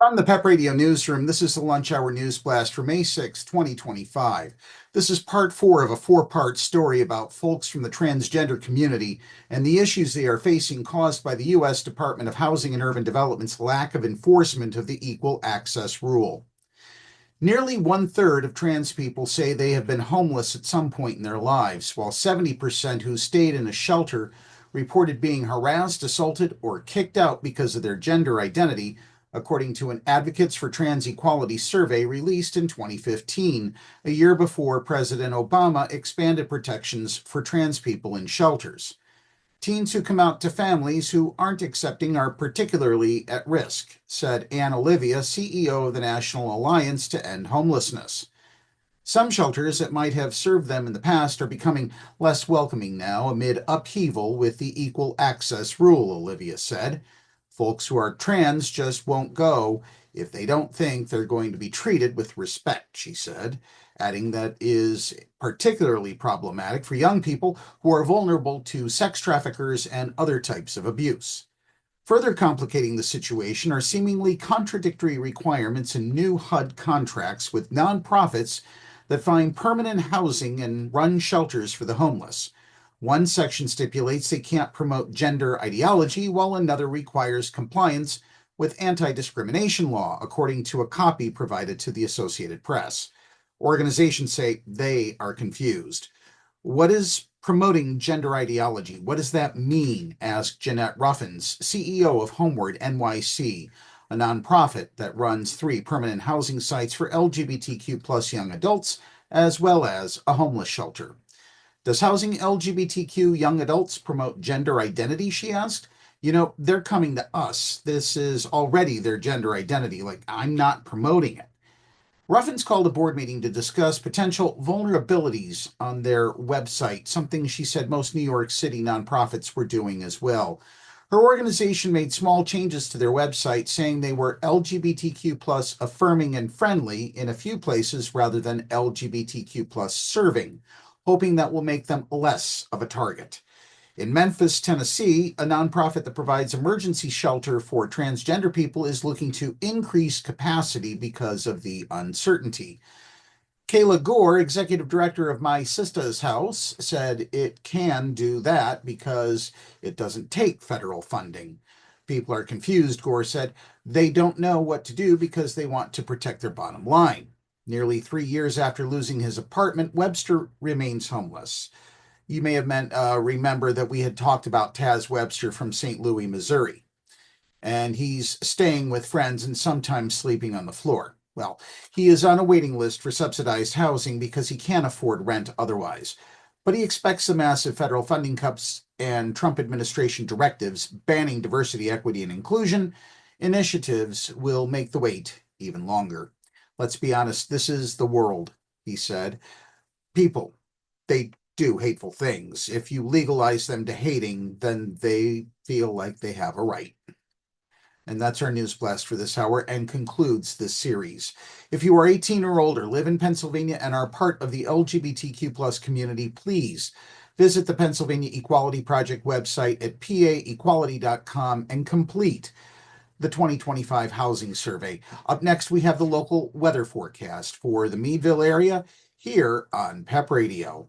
From the PEP Radio Newsroom, this is the Lunch Hour News Blast for May 6, 2025. This is part four of a four-part story about folks from the transgender community and the issues they are facing caused by the U.S. Department of Housing and Urban Development's lack of enforcement of the Equal Access Rule. Nearly one-third of trans people say they have been homeless at some point in their lives, while 70% who stayed in a shelter reported being harassed, assaulted, or kicked out because of their gender identity, according to an Advocates for Trans Equality survey released in 2015, a year before President Obama expanded protections for trans people in shelters. Teens who come out to families who aren't accepting are particularly at risk, said Ann Olivia, CEO of the National Alliance to End Homelessness. Some shelters that might have served them in the past are becoming less welcoming now amid upheaval with the Equal Access Rule, Olivia said. Folks who are trans just won't go if they don't think they're going to be treated with respect, she said, adding that is particularly problematic for young people who are vulnerable to sex traffickers and other types of abuse. Further complicating the situation are seemingly contradictory requirements in new HUD contracts with nonprofits that find permanent housing and run shelters for the homeless. One section stipulates they can't promote gender ideology, while another requires compliance with anti-discrimination law, according to a copy provided to the Associated Press. Organizations say they are confused. What is promoting gender ideology? What does that mean? Asked Jeanette Ruffins, CEO of Homeward NYC, a nonprofit that runs 3 permanent housing sites for LGBTQ plus young adults, as well as a homeless shelter. Does housing LGBTQ young adults promote gender identity, she asked. They're coming to us. This is already their gender identity. I'm not promoting it. Ruffins called a board meeting to discuss potential vulnerabilities on their website, something she said most New York City nonprofits were doing as well. Her organization made small changes to their website, saying they were LGBTQ plus affirming and friendly in a few places rather than LGBTQ plus serving, hoping that will make them less of a target. In Memphis, Tennessee, a nonprofit that provides emergency shelter for transgender people is looking to increase capacity because of the uncertainty. Kayla Gore, executive director of My Sista's House, said it can do that because it doesn't take federal funding. People are confused, Gore said. They don't know what to do because they want to protect their bottom line. Nearly 3 years after losing his apartment, Webster remains homeless. You may have remember that we had talked about Taz Webster from St. Louis, Missouri, and he's staying with friends and sometimes sleeping on the floor. Well, he is on a waiting list for subsidized housing because he can't afford rent otherwise. But he expects the massive federal funding cuts and Trump administration directives banning diversity, equity, and inclusion initiatives will make the wait even longer. Let's be honest, this is the world, he said. People, they do hateful things. If you legalize them to hating, then they feel like they have a right. And that's our news blast for this hour and concludes this series. If you are 18 or older, live in Pennsylvania, and are part of the LGBTQ plus community, please visit the Pennsylvania Equality Project website at paequality.com and complete the 2025 housing survey. Up next, we have the local weather forecast for the Meadville area here on PEP Radio.